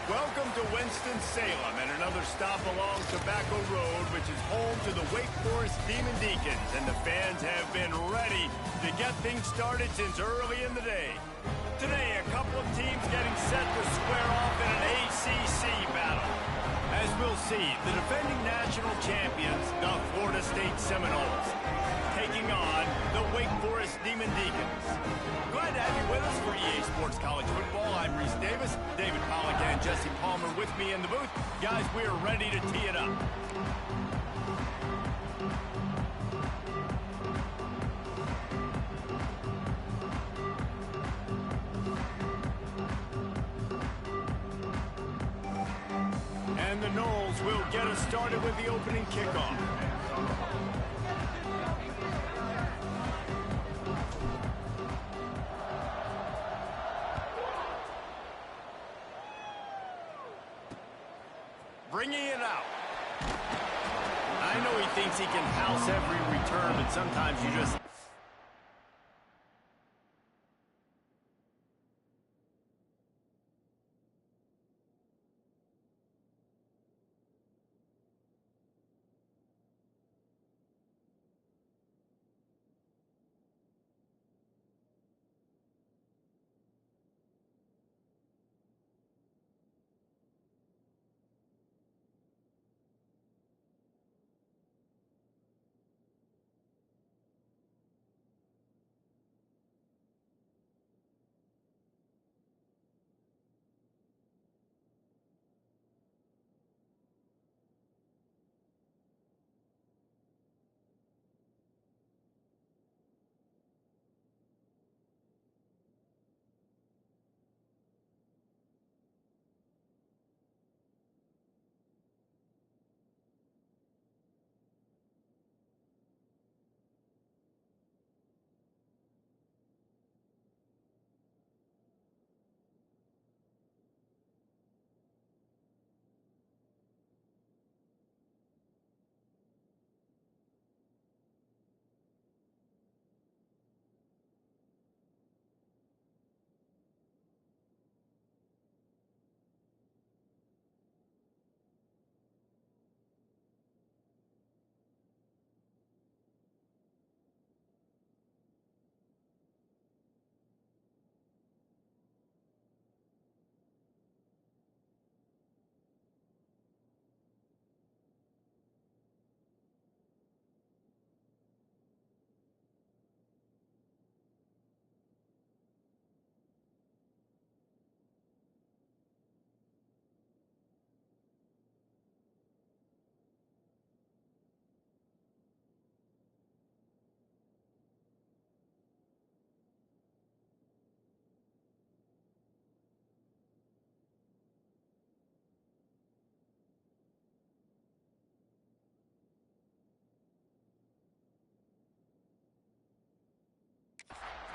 Welcome to Winston-Salem and another stop along Tobacco Road, which is home to the Wake Forest Demon Deacons, and the fans have been ready to get things started since early in the day. Today, a couple of teams getting set to square off in an ACC battle. As we'll see, the defending national champions, the Florida State Seminoles, taking on the Wake Forest Demon Deacons. Glad to have you with us for EA Sports College Football. I'm Reese Davis, David Pollack and Jesse Palmer with me in the booth. Guys, we are ready to tee it up. And the Noles will get us started with the opening kickoff. Bringing it out. I know he thinks he can house every return, but sometimes you just...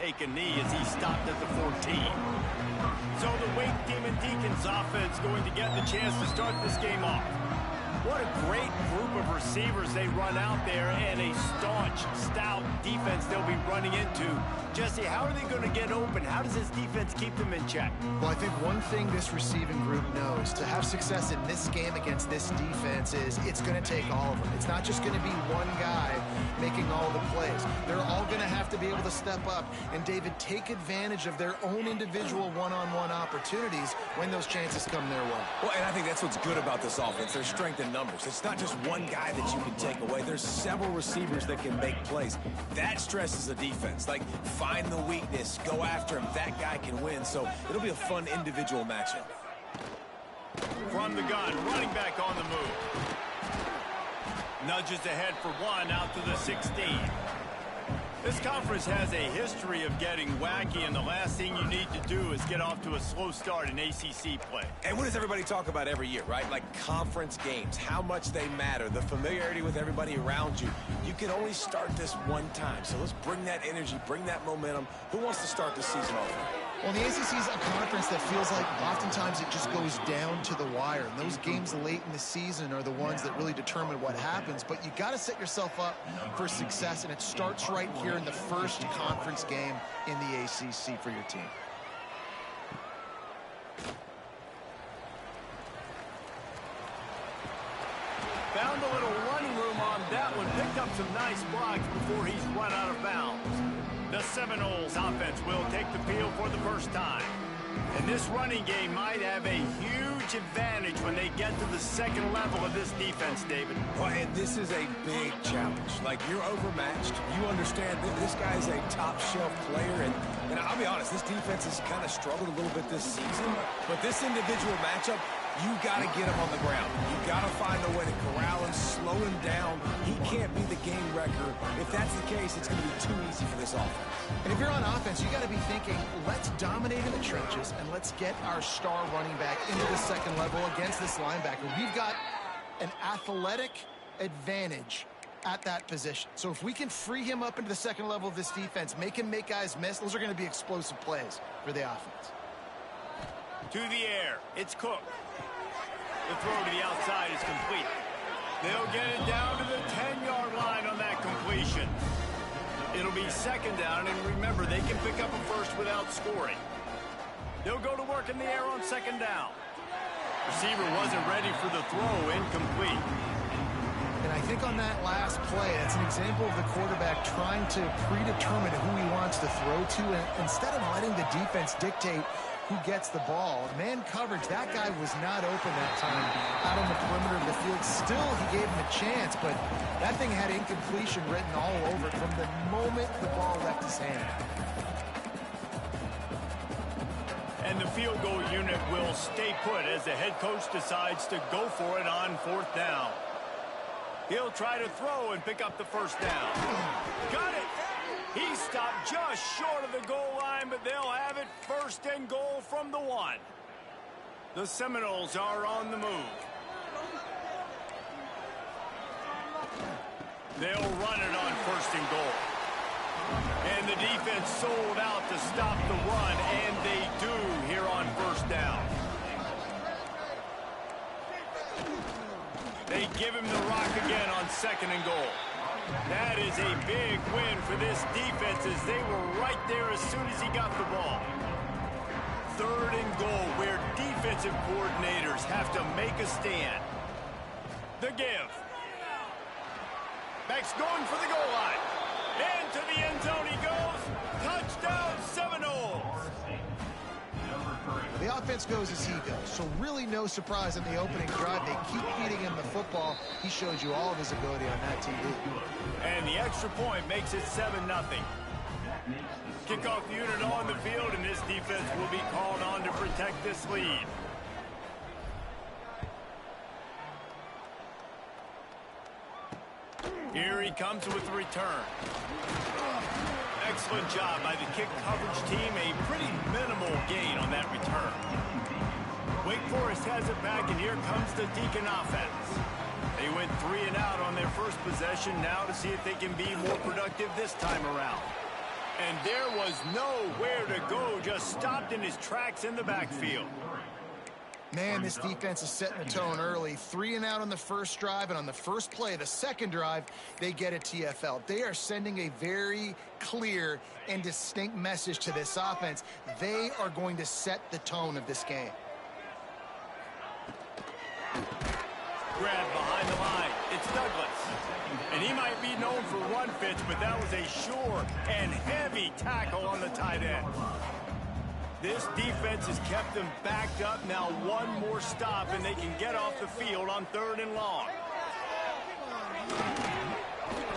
take a knee as he stopped at the 14. So the Wake Demon Deacons offense going to get the chance to start this game off. What a great group of receivers they run out there, and a staunch, stout defense they'll be running into. Jesse, how are they going to get open? How does this defense keep them in check? Well, I think one thing this receiving group knows to have success in this game against this defense is it's going to take all of them. It's not just going to be one guy making all the plays. They're all going to have to be able to step up and, David, take advantage of their own individual one-on-one opportunities when those chances come their way. Well, and I think that's what's good about this offense. There's strength in numbers. It's not just one guy that you can take away. There's several receivers that can make plays. That stresses the defense. Like, find the weakness, go after him. That guy can win. So it'll be a fun individual matchup. From the gun, running back on the move. Nudges ahead for one, out to the 16. This conference has a history of getting wacky, and the last thing you need to do is get off to a slow start in ACC play. And what does everybody talk about every year, right? Like conference games, how much they matter, the familiarity with everybody around you. You can only start this one time, so let's bring that energy, bring that momentum. Who wants to start the season off? Well, the ACC is a conference that feels like oftentimes it just goes down to the wire. And those games late in the season are the ones that really determine what happens. But you got to set yourself up for success, and it starts right here in the first conference game in the ACC for your team. picked up some nice blocks before he's run out of bounds. The Seminoles offense will take the field for the first time. And this running game might have a huge advantage when they get to the second level of this defense, David. Well, and this is a big challenge. Like, you're overmatched. You understand that this guy's a top-shelf player. And I'll be honest, this defense has kind of struggled a little bit this season. But this individual matchup, you got to get him on the ground. You got to find a way to corral him, slow him down. He can't be the game wrecker. If that's the case, it's going to be too easy for this offense. And if you're on offense, you got to be thinking, let's dominate in the trenches and let's get our star running back into the second level against this linebacker. We've got an athletic advantage at that position. So if we can free him up into the second level of this defense, make him make guys miss, those are going to be explosive plays for the offense. To the air, it's Cook. The throw to the outside is complete. They'll get it down to the 10-yard line on that completion. It'll be second down, and remember, they can pick up a first without scoring. They'll go to work in the air on second down. Receiver wasn't ready for the throw, incomplete. And I think on that last play, that's an example of the quarterback trying to predetermine who he wants to throw to, and instead of letting the defense dictate who gets the ball. Man coverage, that guy was not open that time out on the perimeter of the field. Still, he gave him a chance, but that thing had incompletion written all over it from the moment the ball left his hand. And the field goal unit will stay put as the head coach decides to go for it on fourth down. He'll try to throw and pick up the first down. Got it! He stopped just short of the goal line, but they'll have it first and goal from the 1. The Seminoles are on the move. They'll run it on first and goal. And the defense sold out to stop the run, and they do here on first down. They give him the rock again on second and goal. That is a big win for this defense as they were right there as soon as he got the ball. Third and goal where defensive coordinators have to make a stand. The give. Max going for the goal line. Into the end zone he goes. Touchdown Seminoles. The offense goes as he goes, so really no surprise in the opening drive. They keep feeding him the football. He showed you all of his ability on that TV. And the extra point makes it 7-0. Kickoff unit on the field, and this defense will be called on to protect this lead. Here he comes with the return. Excellent job by the kick coverage team. A pretty minimal gain on that return. Wake Forest has it back, and here comes the Deacon offense. They went 3 and out on their first possession, now to see if they can be more productive this time around. And there was nowhere to go, just stopped in his tracks in the backfield. Man, this defense is setting the tone early. 3 and out on the first drive, and on the first play, the second drive, they get a TFL. They are sending a very clear and distinct message to this offense. They are going to set the tone of this game. Grab behind the line. It's Douglas. And he might be known for run fits, but that was a sure and heavy tackle on the tight end. This defense has kept them backed up. Now one more stop, and they can get off the field on 3rd and long.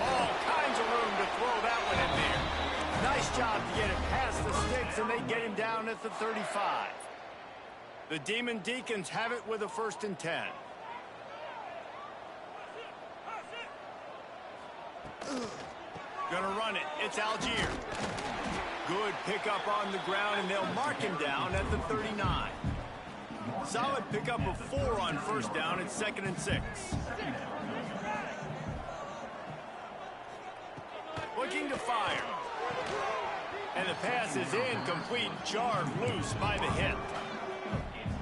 All kinds of room to throw that one in there. Nice job to get it past the sticks, and they get him down at the 35. The Demon Deacons have it with a 1st and 10. Gonna run it. It's Algier. Good pickup on the ground, and they'll mark him down at the 39. Solid pickup of 4 on first down. It's 2nd and 6. Looking to fire. And the pass is incomplete, jarred loose by the hit.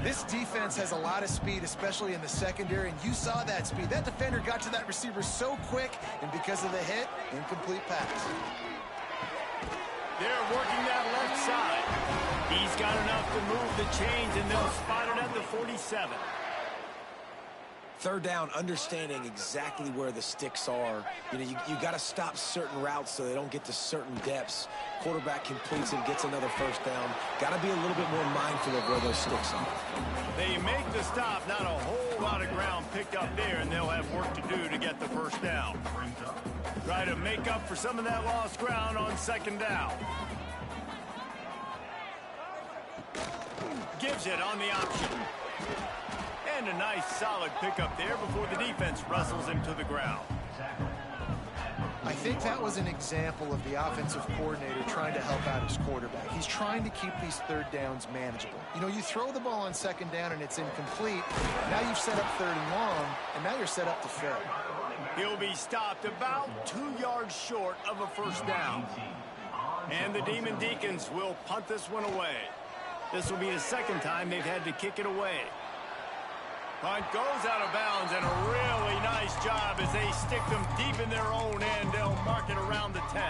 This defense has a lot of speed, especially in the secondary, and you saw that speed. That defender got to that receiver so quick, and because of the hit, incomplete pass. They're working that left side. He's got enough to move the chains, and they'll spot it at the 47. third down, understanding exactly where the sticks are. You know, you got to stop certain routes so they don't get to certain depths. Quarterback completes and gets another first down. Got to be a little bit more mindful of where those sticks are. They make the stop. Not a whole lot of ground picked up there, and they'll have work to do to get the first down. Try to make up for some of that lost ground on second down. Gives it on the option. And a nice solid pickup there before the defense wrestles him to the ground. I think that was an example of the offensive coordinator trying to help out his quarterback. He's trying to keep these third downs manageable. You know, you throw the ball on second down and it's incomplete. Now you've set up third and long, and now you're set up to fail. He'll be stopped about 2 yards short of a first down. And the Demon Deacons will punt this one away. This will be the second time they've had to kick it away. Punt goes out of bounds, and a really nice job as they stick them deep in their own end. They'll mark it around the 10.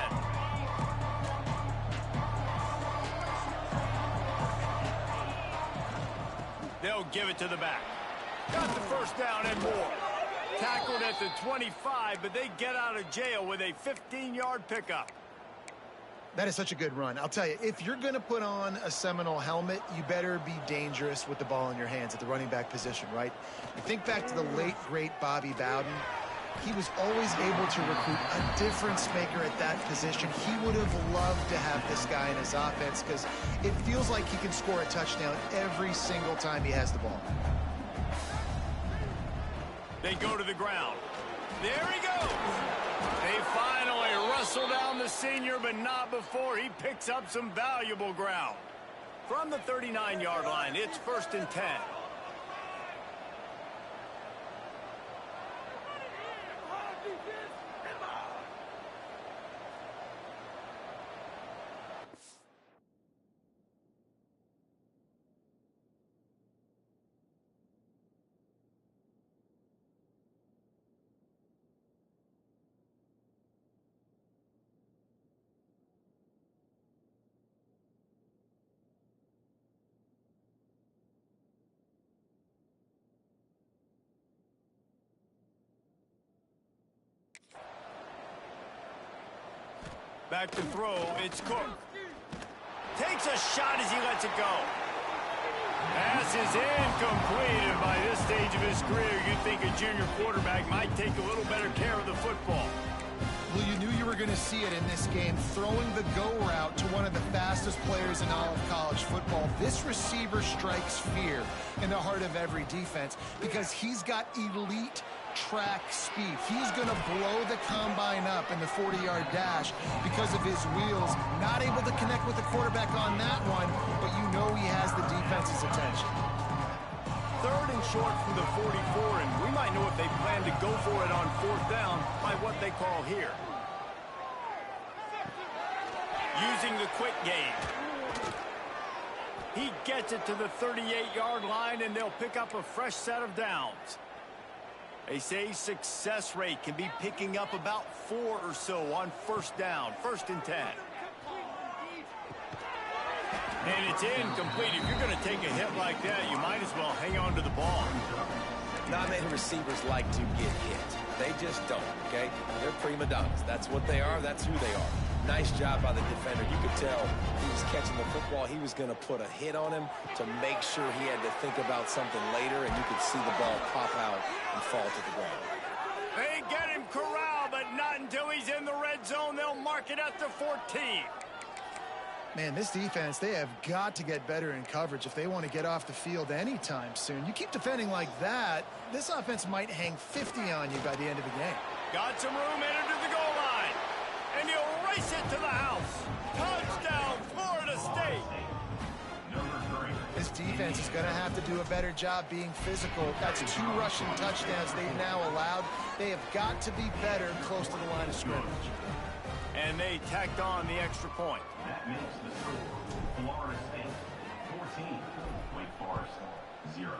They'll give it to the back. Got the first down and more. Tackled at the 25, but they get out of jail with a 15-yard pickup. That is such a good run. I'll tell you, if you're going to put on a Seminole helmet, you better be dangerous with the ball in your hands at the running back position, right? You think back to the late, great Bobby Bowden. He was always able to recruit a difference maker at that position. He would have loved to have this guy in his offense because it feels like he can score a touchdown every single time he has the ball. They go to the ground. There he goes. They finally wrestle down the senior, but not before he picks up some valuable ground. From the 39-yard line, it's 1st and 10. Back to throw, it's Cook. Takes a shot as he lets it go. Pass is incomplete, and by this stage of his career, you'd think a junior quarterback might take a little better care of the football. Well, you knew you were going to see it in this game, throwing the go route to one of the fastest players in all of college football. This receiver strikes fear in the heart of every defense because he's got elite track speed. He's going to blow the combine up in the 40-yard dash because of his wheels. Not able to connect with the quarterback on that one, but you know he has the defense's attention. 3rd and short from the 44, and we might know if they plan to go for it on 4th down by what they call here. Using the quick game. He gets it to the 38-yard line, and they'll pick up a fresh set of downs. They say success rate can be picking up about 4 or so on 1st down, 1st and 10. And it's incomplete. If you're going to take a hit like that, you might as well hang on to the ball. Not many receivers like to get hit. They just don't, okay? They're prima donnas. That's what they are. That's who they are. Nice job by the defender. You could tell he was catching the football. He was going to put a hit on him to make sure he had to think about something later, and you could see the ball pop out and fall to the ground. They get him corralled, but not until he's in the red zone. They'll mark it at the 14. Man, this defense, they have got to get better in coverage if they want to get off the field anytime soon. You keep defending like that, this offense might hang 50 on you by the end of the game. Got some room headed to the goal line. And he'll race it to the house. Touchdown, Florida State. This defense is going to have to do a better job being physical. That's 2 rushing touchdowns they've now allowed. They have got to be better close to the line of scrimmage. And they tacked on the extra point. That makes the score Florida State 14, Wake Forest 0.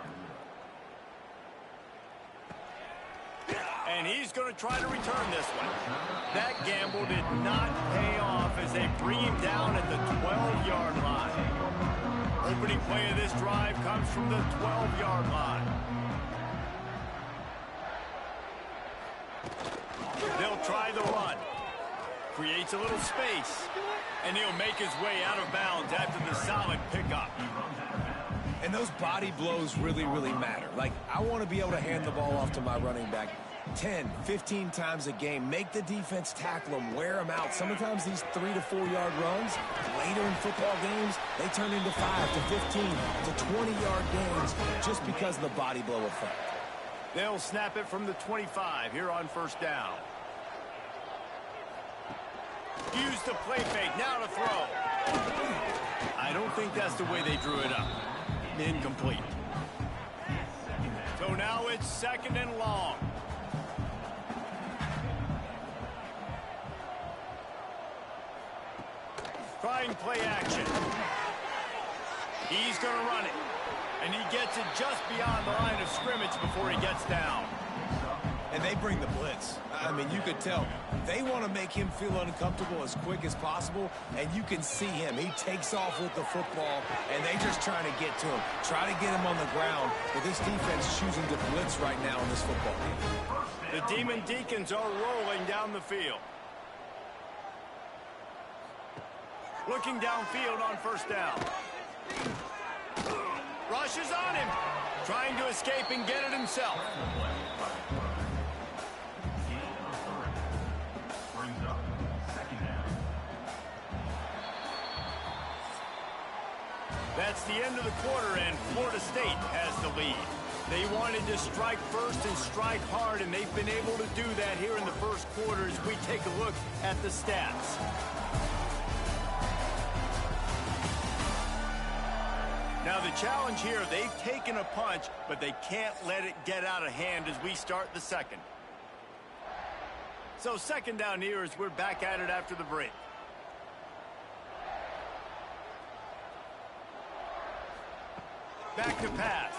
And he's going to try to return this one. That gamble did not pay off as they bring him down at the 12-yard line. Opening play of this drive comes from the 12-yard line. try the run. Creates a little space. And he'll make his way out of bounds after the solid pickup. And those body blows really, really matter. Like, I want to be able to hand the ball off to my running back 10, 15 times a game. Make the defense tackle them, wear them out. Sometimes these 3 to 4 yard runs, later in football games, they turn into 5 to 15 to 20-yard games just because of the body blow effect. They'll snap it from the 25 here on first down. Use the play fake, now to throw. I don't think that's the way they drew it up. Incomplete. So now it's 2nd and long. Trying play action. He's going to run it. And he gets it just beyond the line of scrimmage before he gets down. And they bring the blitz. I mean, you could tell they want to make him feel uncomfortable as quick as possible, and you can see him. He takes off with the football, and they just trying to get to him, try to get him on the ground, but this defense is choosing to blitz right now in this football game. The Demon Deacons are rolling down the field. Looking downfield on first down. Rushes on him. Trying to escape and get it himself. That's the end of the quarter, and Florida State has the lead. They wanted to strike first and strike hard, and they've been able to do that here in the first quarter as we take a look at the stats. Now the challenge here, they've taken a punch, but they can't let it get out of hand as we start the second. So 2nd down here as we're back at it after the break. Back to pass.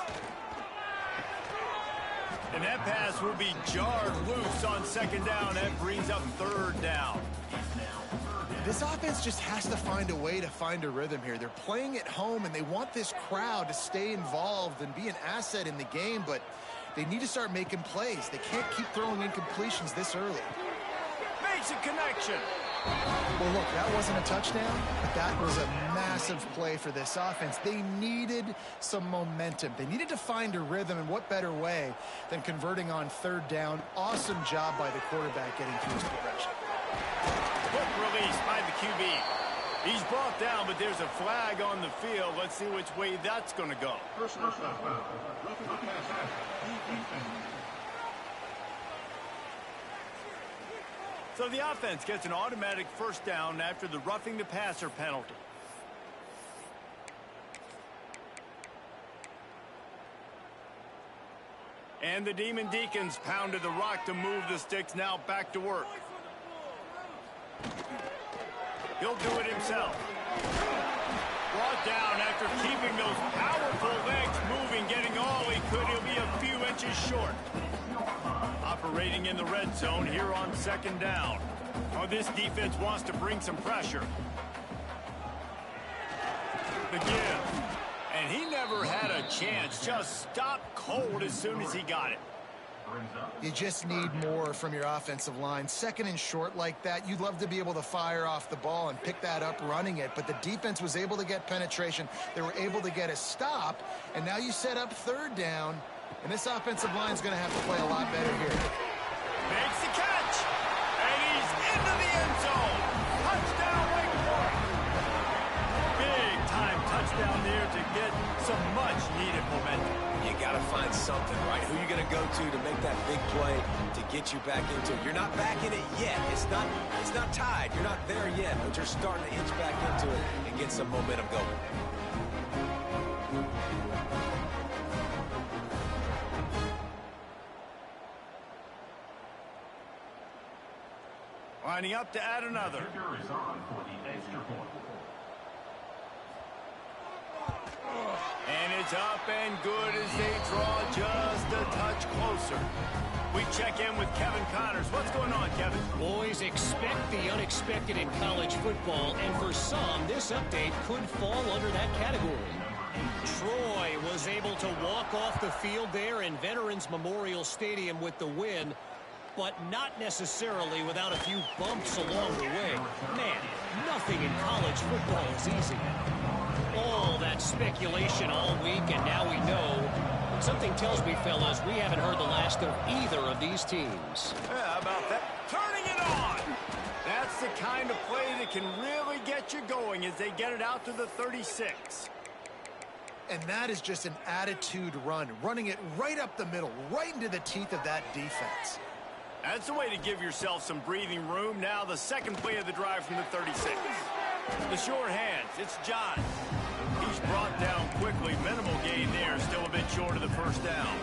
And that pass will be jarred loose on 2nd down. That brings up 3rd down. This offense just has to find a way to find a rhythm here. They're playing at home, and they want this crowd to stay involved and be an asset in the game, but they need to start making plays. They can't keep throwing incompletions this early. Makes a connection. Well, look, that wasn't a touchdown, but that was a massive play for this offense. They needed some momentum. They needed to find a rhythm, and what better way than converting on 3rd down. Awesome job by the quarterback getting through his progression. Quick release by the QB. He's brought down, but there's a flag on the field. Let's see which way that's going to go. So the offense gets an automatic first down after the roughing the passer penalty. And the Demon Deacons pounded the rock to move the sticks, now back to work. He'll do it himself. Brought down after keeping those powerful legs moving, getting all he could. He'll be a few inches short. Operating in the red zone here on 2nd down. Oh, this defense wants to bring some pressure. The give. And he never had a chance. Just stopped cold as soon as he got it. You just need more from your offensive line. 2nd and short like that, you'd love to be able to fire off the ball and pick that up running it, but the defense was able to get penetration. They were able to get a stop, and now you set up 3rd down, and this offensive line is going to have to play a lot better here. Makes the catch, and he's into the end zone. Touchdown, Wake Forest. Big time touchdown there to get some much-needed momentum. You got to find something, right? Who you going to go to make that big play to get you back into it? You're not back in it yet. It's not tied. You're not there yet, but you're starting to inch back into it and get some momentum going. Lining up to add another. Is on for the extra point. And it's up and good as they draw just a touch closer. We check in with Kevin Connors. What's going on, Kevin? Boys, expect the unexpected in college football, and for some, this update could fall under that category. Troy was able to walk off the field there in Veterans Memorial Stadium with the win. but not necessarily without a few bumps along the way. Man, nothing in college football is easy. All that speculation all week, and now we know. Something tells me, fellas, we haven't heard the last of either of these teams. Yeah, how about that? Turning it on! That's the kind of play that can really get you going as they get it out to the 36. And that is just an attitude run, running it right up the middle, right into the teeth of that defense. That's the way to give yourself some breathing room. Now the second play of the drive from the 36. The short hands, it's John. He's brought down quickly. Minimal gain there, still a bit short of the first down.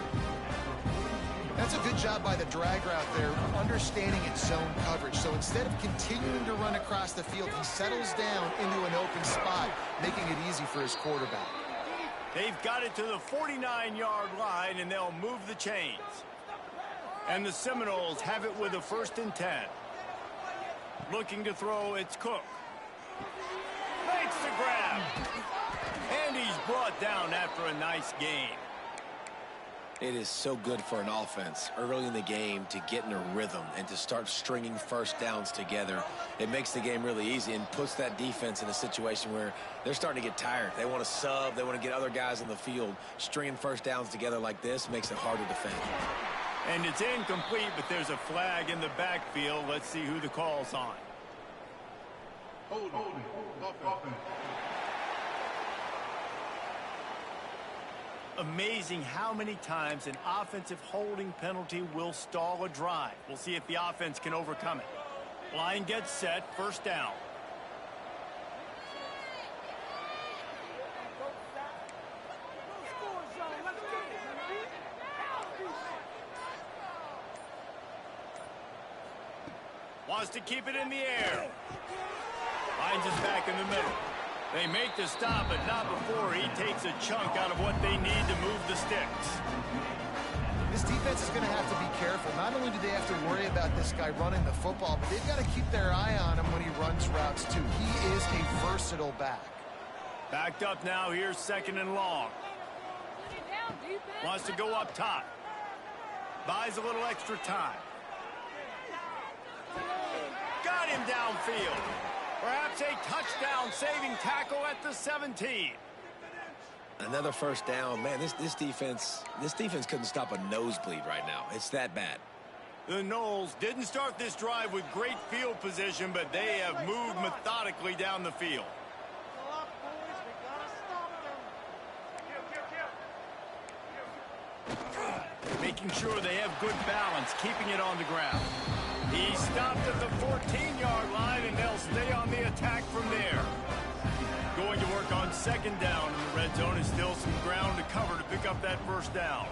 That's a good job by the drag route there, understanding its zone coverage. So instead of continuing to run across the field, he settles down into an open spot, making it easy for his quarterback. They've got it to the 49-yard line, and they'll move the chains. And the Seminoles have it with a 1st and 10. Looking to throw, it's Cook. Makes the grab. And he's brought down after a nice gain. It is so good for an offense early in the game to get in a rhythm and to start stringing first downs together. It makes the game really easy and puts that defense in a situation where they're starting to get tired. They want to sub. They want to get other guys on the field. Stringing first downs together like this makes it hard to defend. And it's incomplete, but there's a flag in the backfield. Let's see who the call's on. Hold offense. Amazing how many times an offensive holding penalty will stall a drive. We'll see if the offense can overcome it. Line gets set, 1st down. Wants to keep it in the air. Finds his back in the middle. They make the stop, but not before he takes a chunk out of what they need to move the sticks. This defense is going to have to be careful. Not only do they have to worry about this guy running the football, but they've got to keep their eye on him when he runs routes, too. He is a versatile back. Backed up now. Here's 2nd and long. Wants to go up top. Buys a little extra time. Got him downfield. Perhaps a touchdown-saving tackle at the 17. Another 1st down. Man, this defense couldn't stop a nosebleed right now. It's that bad. The Noles didn't start this drive with great field position, but they have moved methodically down the field. Making sure they have good balance, keeping it on the ground. He stopped at the 14-yard line, and they'll stay on the attack from there. Going to work on 2nd down, and the red zone is still some ground to cover to pick up that 1st down.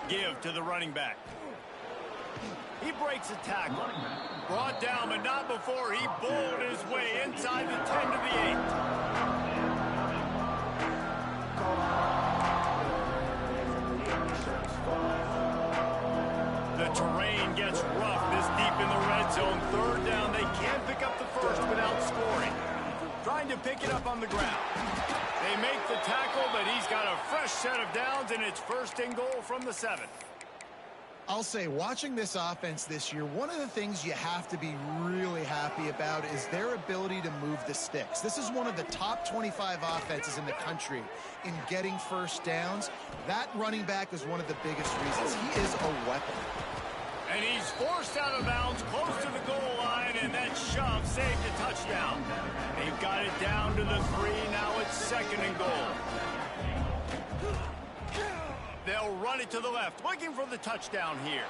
Give to the running back. He breaks a tackle. Brought down, but not before he bowled his way inside the 10 to the 8. The terrain gets rough this deep in the red zone. 3rd down, they can't pick up the 1st without scoring. Trying to pick it up on the ground. They make the tackle, but he's got a fresh set of downs, and it's 1st and goal from the 7. I'll say, watching this offense this year, one of the things you have to be really happy about is their ability to move the sticks. This is one of the top 25 offenses in the country in getting 1st downs. That running back is one of the biggest reasons. He is a weapon. And he's forced out of bounds close to the goal line, and that shove saved a touchdown. They've got it down to the 3. Now it's 2nd and goal. They'll run it to the left, looking for the touchdown here.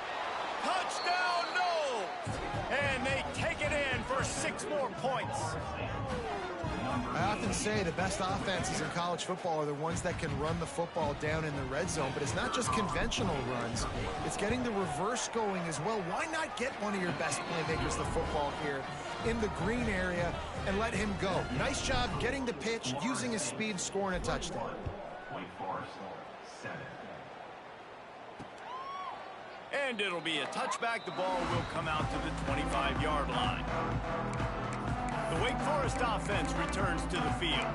Touchdown, no! And they take it in for 6 more points. I often say the best offenses in college football are the ones that can run the football down in the red zone, but it's not just conventional runs. It's getting the reverse going as well. Why not get one of your best playmakers the football here in the green area and let him go? Nice job getting the pitch, using his speed, scoring a touchdown. Wake Forest, 7. And it'll be a touchback. The ball will come out to the 25-yard line. The Wake Forest offense returns to the field.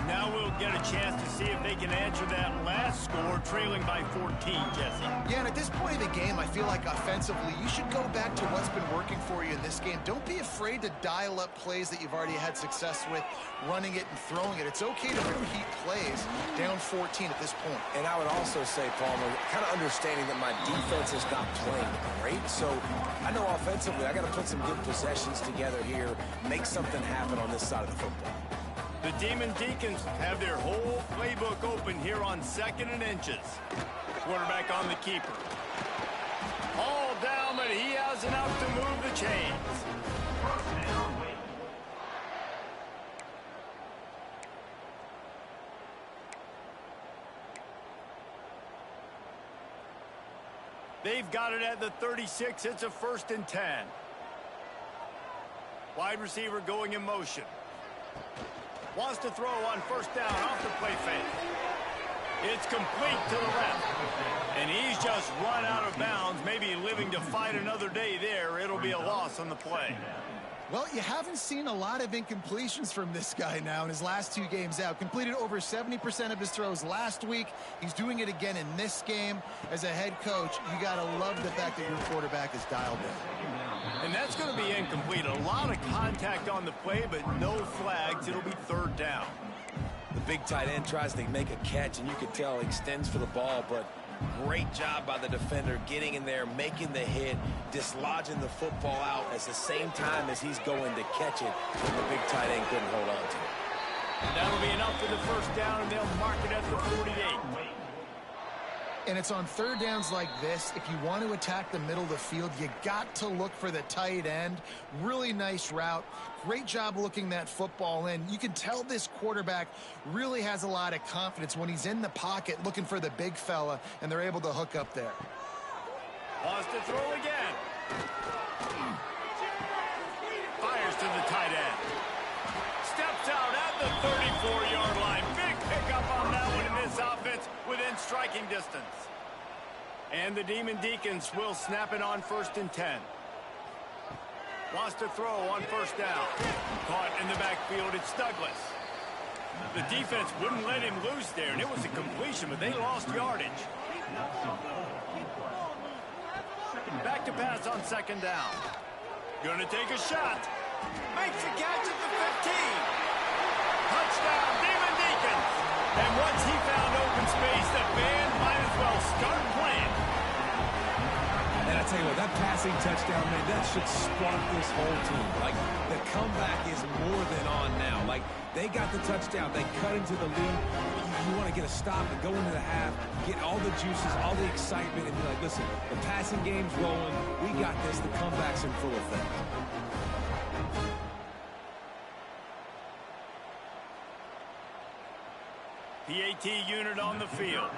Now we'll get a chance to see if they can answer that last score, trailing by 14, Jesse. Yeah, and at this point of the game, I feel like offensively, you should go back to what's been working for you in this game. Don't be afraid to dial up plays that you've already had success with, running it and throwing it. It's okay to repeat plays down 14 at this point. And I would also say, Palmer, kind of understanding that my defense is not playing great, so I know offensively I got to put some good possessions together here, make something happen on this side of the football. The Demon Deacons have their whole playbook open here on 2nd and inches. Quarterback on the keeper. All down, but he has enough to move the chains. They've got it at the 36. It's a 1st and 10. Wide receiver going in motion. Wants to throw on 1st down off the play fake. It's complete to the left. And he's just run out of bounds, maybe living to fight another day there. It'll be a loss on the play. Well, you haven't seen a lot of incompletions from this guy now in his last 2 games out. Completed over 70% of his throws last week. He's doing it again in this game. As a head coach, you got to love the fact that your quarterback is dialed in. And that's going to be incomplete. A lot of contact on the play, but no flags. It'll be 3rd down. The big tight end tries to make a catch, and you can tell he extends for the ball, but great job by the defender getting in there, making the hit, dislodging the football out at the same time as he's going to catch it, and the big tight end couldn't hold on to it. And that'll be enough for the 1st down, and they'll mark it at the 48. And it's on 3rd downs like this. If you want to attack the middle of the field, you got to look for the tight end. Really nice route. Great job looking that football in. You can tell this quarterback really has a lot of confidence when he's in the pocket looking for the big fella, and they're able to hook up there. Wants to throw again. Fires to the tight end. Steps out at the 34-yard line. Big pickup on that one in this offense within striking distance. And the Demon Deacons will snap it on 1st and 10. Wants to throw on 1st down. Caught in the backfield. It's Douglas. The defense wouldn't let him loose there, and it was a completion, but they lost yardage. Back to pass on 2nd down. Gonna take a shot. Makes a catch at the 15. Touchdown, Demon Deacons. And once he found open space, the band might as well start playing. And I tell you what, that passing touchdown, man, that should spark this whole team. Like, the comeback is more than on now. Like, they got the touchdown. They cut into the lead. You want to get a stop and go into the half, get all the juices, all the excitement, and be like, listen, the passing game's rolling. We got this. The comeback's in full effect. PAT unit on the field.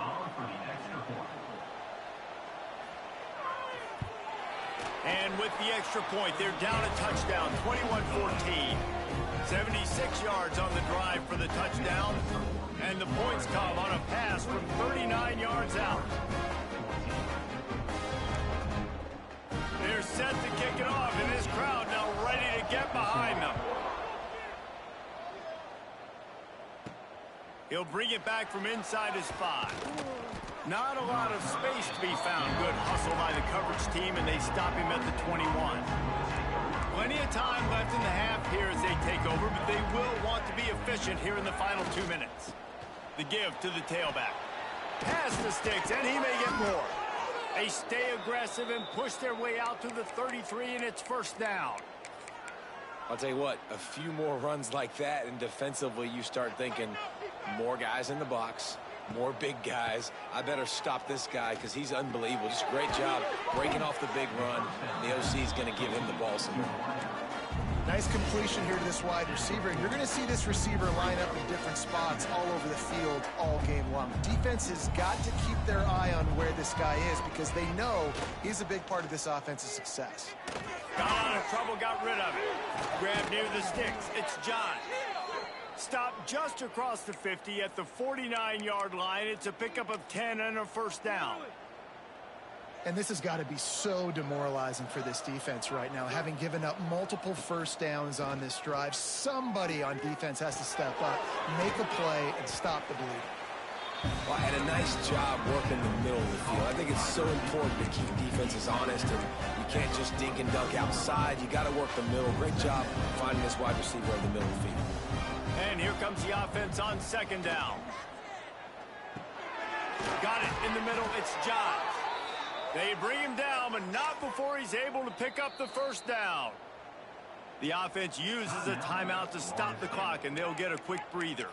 And with the extra point, they're down a touchdown, 21-14. 76 yards on the drive for the touchdown. And the points come on a pass from 39 yards out. They're set to kick it off, and this crowd now ready to get behind them. He'll bring it back from inside his 5. Not a lot of space to be found. Good hustle by the coverage team, and they stop him at the 21. Plenty of time left in the half here as they take over, but they will want to be efficient here in the final 2 minutes. The give to the tailback. Pass the sticks, and he may get more. They stay aggressive and push their way out to the 33, and it's 1st down. I'll tell you what, a few more runs like that, and defensively you start thinking more guys in the box, more big guys. I better stop this guy because he's unbelievable. Just great job breaking off the big run. The OC is going to give him the ball some more. Nice completion here to this wide receiver. And you're going to see this receiver line up in different spots all over the field all game long. Defense has got to keep their eye on where this guy is because they know he's a big part of this offense's success. Got out of trouble, got rid of it. Grab near the sticks. It's John. Stop just across the 50 at the 49-yard line. It's a pickup of 10 and a 1st down. And this has got to be so demoralizing for this defense right now, having given up multiple first downs on this drive. Somebody on defense has to step up, make a play, and stop the bleeding. Well, and a nice job working the middle of the field. I think it's so important to keep defenses honest, and you can't just dink and dunk outside. You got to work the middle. Great job finding this wide receiver in the middle of the field. And here comes the offense on second down. Got it in the middle. It's Josh. They bring him down, but not before he's able to pick up the first down. The offense uses a timeout to stop the clock, and they'll get a quick breather.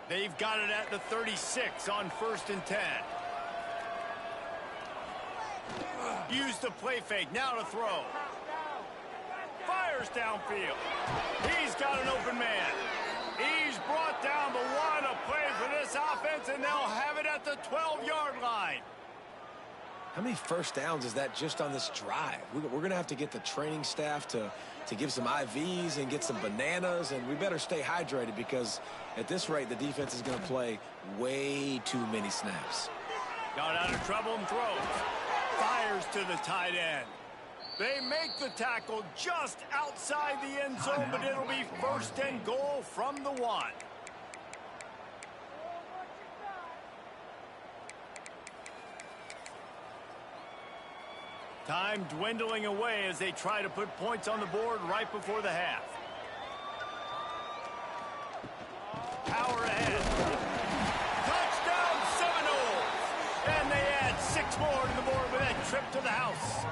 They've got it at the 36 on 1st and 10. Use the play fake. Now to throw. Fires downfield. He's got an open man. He's brought down, but what a play for this offense, and they'll have it at the 12-yard line. How many first downs is that just on this drive? We're going to have to get the training staff to give some IVs and get some bananas, and we better stay hydrated because at this rate, the defense is going to play way too many snaps. Got out of trouble and throws. Fires to the tight end. They make the tackle just outside the end zone, but it'll be 1st and goal from the 1. Time dwindling away as they try to put points on the board right before the half. Power ahead. Touchdown Seminoles! And they add 6 more to the board with that trip to the house.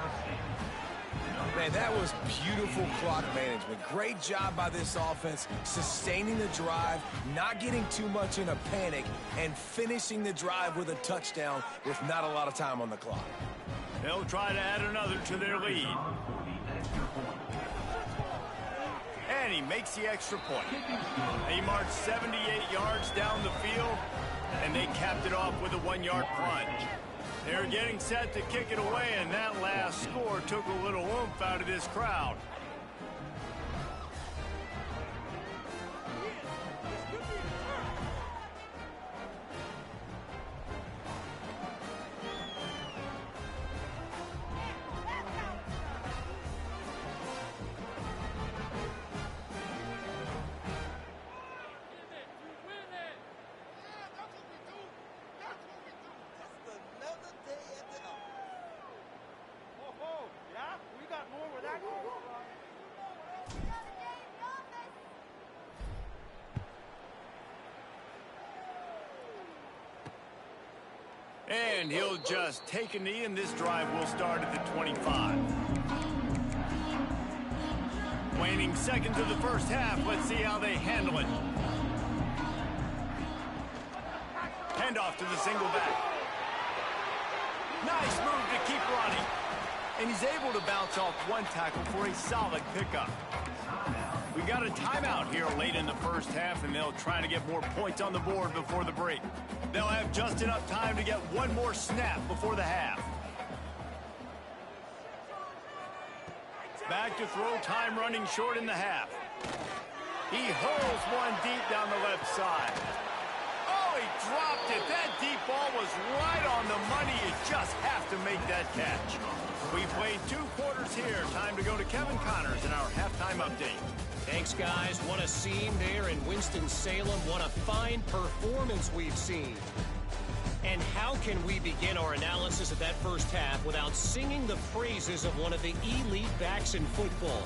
Man, that was beautiful clock management. Great job by this offense, sustaining the drive, not getting too much in a panic, and finishing the drive with a touchdown with not a lot of time on the clock. They'll try to add another to their lead. And he makes the extra point. They marched 78 yards down the field, and they capped it off with a 1-yard plunge. They're getting set to kick it away, and that last score took a little oomph out of this crowd. And he'll just take a knee, and this drive will start at the 25. Waning seconds of the first half. Let's see how they handle it. Handoff to the single back. Nice move to keep running. And he's able to bounce off one tackle for a solid pickup. We got a timeout here late in the first half, and they'll try to get more points on the board before the break. They'll have just enough time to get one more snap before the half. Back to throw, time running short in the half. He hurls one deep down the left side. Oh, he dropped it. That deep ball was right on the money. You just have to make that catch. We played 2 quarters here. Time to go to Kevin Connors in our halftime update. Thanks, guys. What a scene there in Winston-Salem. What a fine performance we've seen. And how can we begin our analysis of that first half without singing the praises of one of the elite backs in football?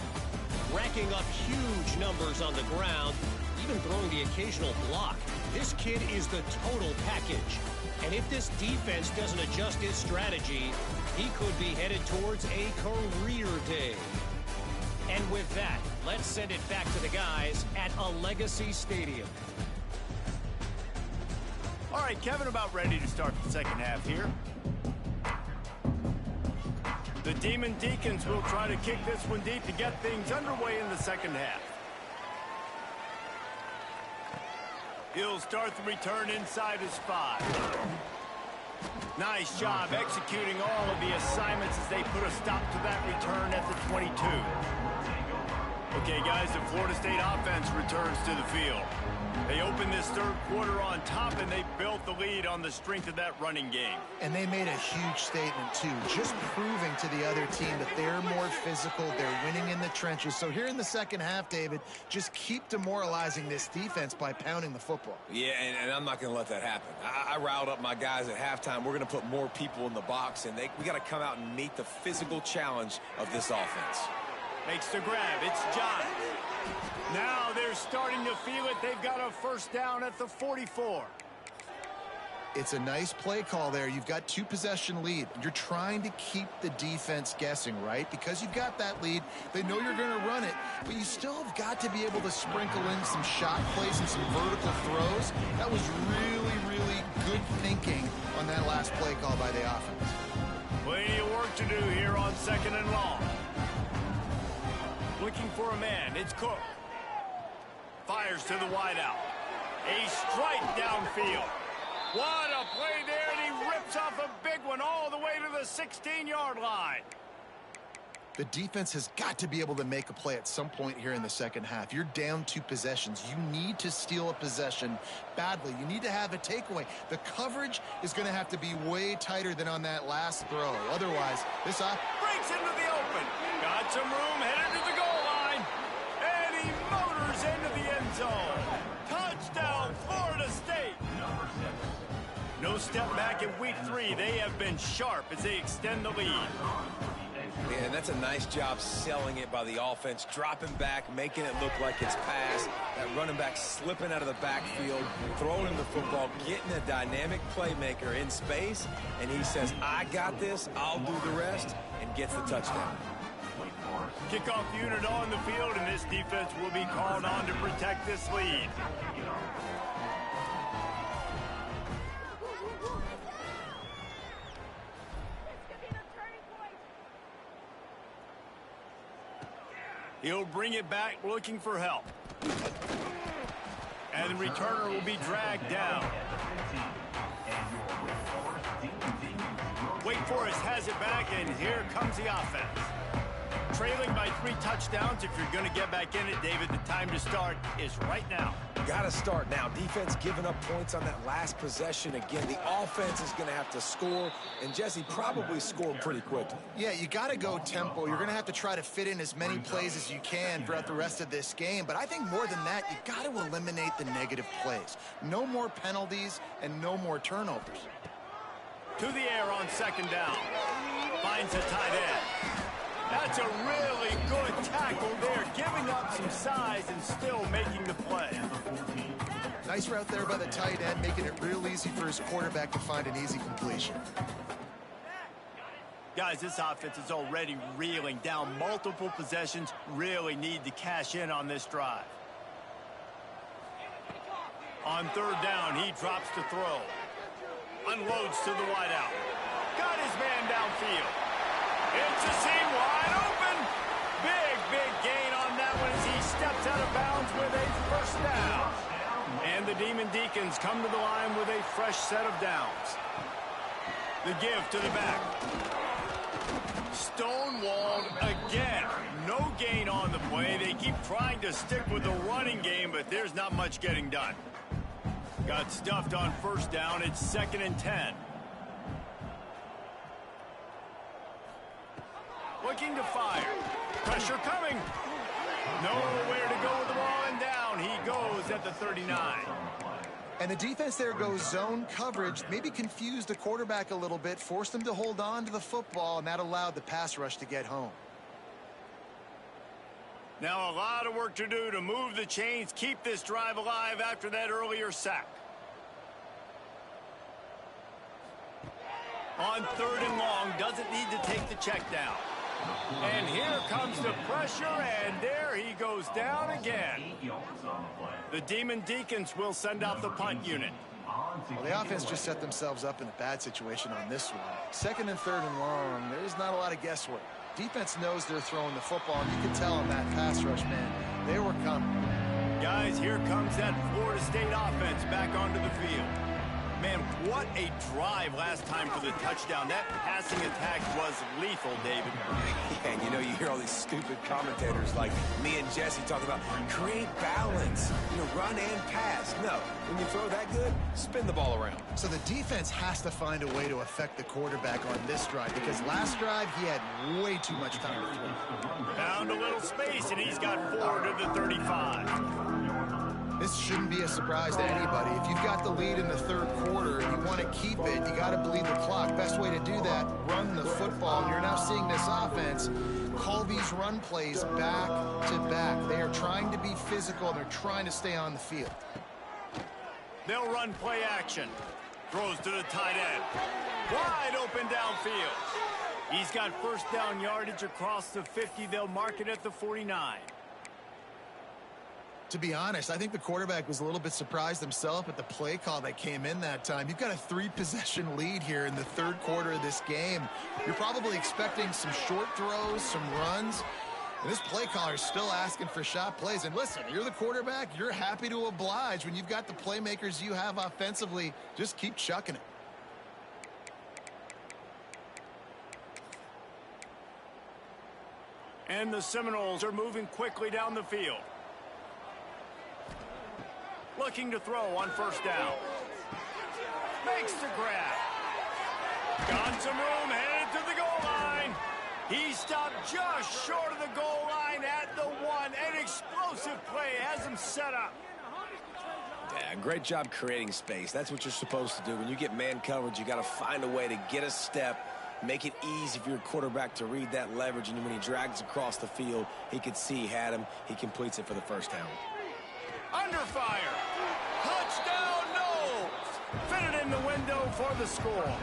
Racking up huge numbers on the ground, even throwing the occasional block. This kid is the total package. And if this defense doesn't adjust its strategy, he could be headed towards a career day. And with that, let's send it back to the guys at a Legacy Stadium. All right, Kevin, about ready to start the second half here. The Demon Deacons will try to kick this one deep to get things underway in the second half. He'll start the return inside his 5. Nice job executing all of the assignments as they put a stop to that return at the 22. Okay, guys, the Florida State offense returns to the field. They opened this third quarter on top, and they built the lead on the strength of that running game. And they made a huge statement, too, just proving to the other team that they're more physical, they're winning in the trenches. So here in the second half, David, just keep demoralizing this defense by pounding the football. Yeah, and I'm not going to let that happen. I riled up my guys at halftime. We're going to put more people in the box, and we got to come out and meet the physical challenge of this offense. Makes the grab. It's John. Now they're starting to feel it. They've got a first down at the 44. It's a nice play call there. You've got 2-possession lead. You're trying to keep the defense guessing, right? Because you've got that lead. They know you're going to run it, but you still have got to be able to sprinkle in some shot plays and some vertical throws. That was really, really good thinking on that last play call by the offense. Plenty of work to do here on 2nd and long. Looking for a man. It's Cook. Fires to the wideout. A strike downfield. What a play there, and he rips off a big one all the way to the 16-yard line. The defense has got to be able to make a play at some point here in the second half. You're down 2 possessions. You need to steal a possession badly. You need to have a takeaway. The coverage is going to have to be way tighter than on that last throw. Otherwise, this breaks into the open. Got some room, headed to the goal line. And he motors into the end zone. Touchdown, Florida State. No step back in week 3. They have been sharp as they extend the lead. Yeah, and that's a nice job selling it by the offense, dropping back, making it look like it's pass. That running back slipping out of the backfield, throwing him the football, getting a dynamic playmaker in space, and he says, I got this, I'll do the rest, and gets the touchdown. Kickoff unit on the field, and this defense will be called on to protect this lead. He'll bring it back looking for help. And the returner will be dragged down. Wake Forest has it back, and here comes the offense. Trailing by 3 touchdowns. If you're going to get back in it, David, the time to start is right now. Got to start now. Defense giving up points on that last possession. Again, the offense is going to have to score, and Jesse probably scored pretty quickly. Yeah, you got to go tempo. You're going to have to try to fit in as many plays as you can throughout the rest of this game. But I think more than that, you got to eliminate the negative plays. No more penalties and no more turnovers. To the air on 2nd down. Finds a tight end. That's a really good tackle there, giving up some size and still making the play. Nice route there by the tight end, making it real easy for his quarterback to find an easy completion. Guys, this offense is already reeling down multiple possessions. Really need to cash in on this drive. On 3rd down, he drops to throw. Unloads to the wideout. Got his man downfield. It's a seam wide open. Big gain on that one as he steps out of bounds with a first down. And the Demon Deacons come to the line with a fresh set of downs. The give to the back. Stonewalled again. No gain on the play. They keep trying to stick with the running game, but there's not much getting done. Got stuffed on 1st down. It's 2nd and 10. Looking to fire. Pressure coming. Nowhere to go with the ball, and down he goes at the 39. And the defense there goes zone coverage, maybe confused the quarterback a little bit, forced him to hold on to the football, and that allowed the pass rush to get home. Now a lot of work to do to move the chains, keep this drive alive after that earlier sack. On 3rd and long, doesn't need to take the check down. And here comes the pressure, and there he goes down again. The Demon Deacons will send out the punt unit. Well, the offense just set themselves up in a bad situation on this one. 2nd and 3rd and long, there's not a lot of guesswork. Defense knows they're throwing the football, and you can tell on that pass rush, man, they were coming. coming. Guys, here comes that Florida State offense back onto the field. 2nd and 10. And the defense there goes zone coverage, maybe confused the quarterback a little bit, forced him to hold on to the football, and that allowed the pass rush to get home. Guys, here comes that Florida State offense back onto the field. Man, what a drive last time for the touchdown. That passing attack was lethal, David. Yeah, and you know, you hear all these stupid commentators like me and Jesse talking about create balance, run and pass. No, when you throw that good, spin the ball around. So the defense has to find a way to affect the quarterback on this drive, because last drive he had way too much time to throw. Found a little space, and he's got 4 to the 35. This shouldn't be a surprise to anybody. If you've got the lead in the third quarter and you want to keep it, you got to bleed the clock. Best way to do that, run the football. And you're now seeing this offense call these run plays back to back. They are trying to be physical, and they're trying to stay on the field. They'll run play action. Throws to the tight end. Wide open downfield. He's got first down yardage across the 50. They'll mark it at the 49. To be honest, I think the quarterback was a little bit surprised himself at the play call that came in that time. You've got a 3-possession lead here in the third quarter of this game. You're probably expecting some short throws, some runs. And this play caller is still asking for shot plays. And listen, you're the quarterback. You're happy to oblige. When you've got the playmakers you have offensively, just keep chucking it. And the Seminoles are moving quickly down the field. Looking to throw on first down. Makes the grab. Got some room, headed to the goal line. He stopped just short of the goal line at the 1. An explosive play has him set up. Yeah, great job creating space. That's what you're supposed to do. When you get man coverage, you got to find a way to get a step, make it easy for your quarterback to read that leverage, and when he drags across the field, he could see he had him. He completes it for the first down. Under fire. Touchdown, no. Fitted in the window for the score.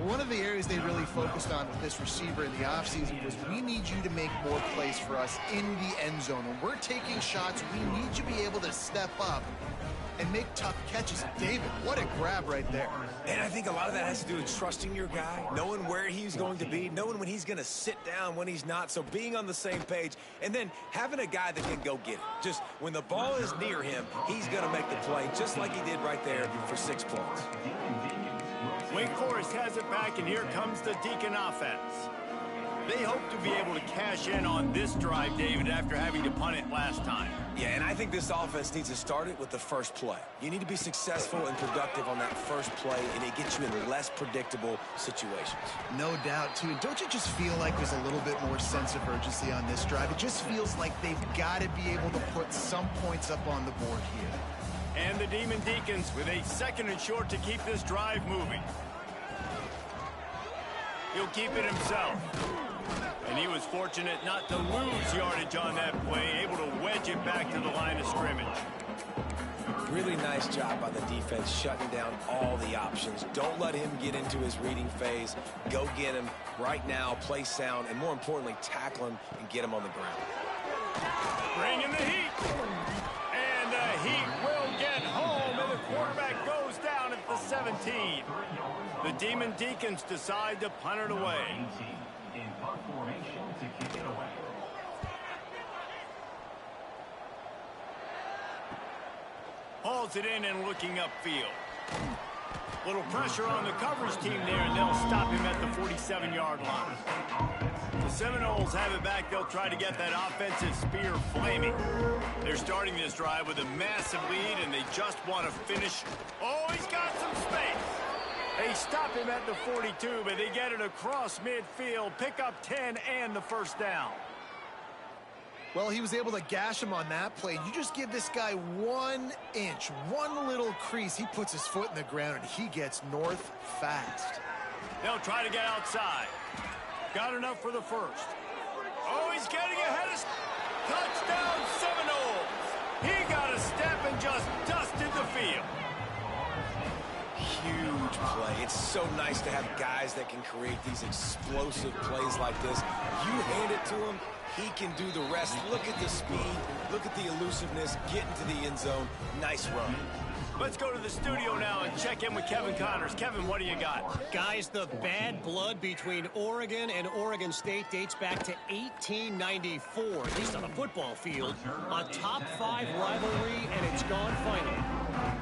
One of the areas they really focused on with this receiver in the offseason was, we need you to make more plays for us in the end zone. When we're taking shots, we need you to be able to step up and make tough catches. David, what a grab right there. And I think a lot of that has to do with trusting your guy, knowing where he's going to be, knowing when he's going to sit down, when he's not, so being on the same page, and then having a guy that can go get it. Just when the ball is near him, he's going to make the play, just like he did right there for 6 points. Wake Forest has it back, and here comes the Deacon offense. They hope to be able to cash in on this drive, David, after having to punt it last time. Yeah, and I think this offense needs to start it with the first play. You need to be successful and productive on that first play, and it gets you in less predictable situations. No doubt, too. Don't you just feel like there's a little bit more sense of urgency on this drive? It just feels like they've got to be able to put some points up on the board here. And the Demon Deacons with a 2nd and short to keep this drive moving. He'll keep it himself. And he was fortunate not to lose yardage on that play, able to wedge it back to the line of scrimmage. Really nice job by the defense shutting down all the options. Don't let him get into his reading phase. Go get him right now, play sound, and more importantly, tackle him and get him on the ground. Bring in the heat. And the heat will get home, and the quarterback goes down at the 17. The Demon Deacons decide to punt it away. In punt formation to kick it away. Hauls it in and looking upfield. Little pressure on the coverage team there, and they'll stop him at the 47-yard line. The Seminoles have it back. They'll try to get that offensive spear flaming. They're starting this drive with a massive lead, and they just want to finish. Oh, he's got some space. They stop him at the 42, but they get it across midfield, pick up 10 and the first down. Well, he was able to gash him on that play. You just give this guy 1 inch, one little crease. He puts his foot in the ground, and he gets north fast. They'll try to get outside. Got enough for the first. Oh, he's getting ahead of... Touchdown, Seminoles! He got a step and just dusted the field. Huge play. It's so nice to have guys that can create these explosive plays like this. You hand it to him, he can do the rest. Look at the speed. Look at the elusiveness. Get into the end zone. Nice run. Let's go to the studio now and check in with Kevin Connors. Kevin, what do you got? Guys, the bad blood between Oregon and Oregon State dates back to 1894, at least on a football field. A top 5 rivalry, and it's gone finally.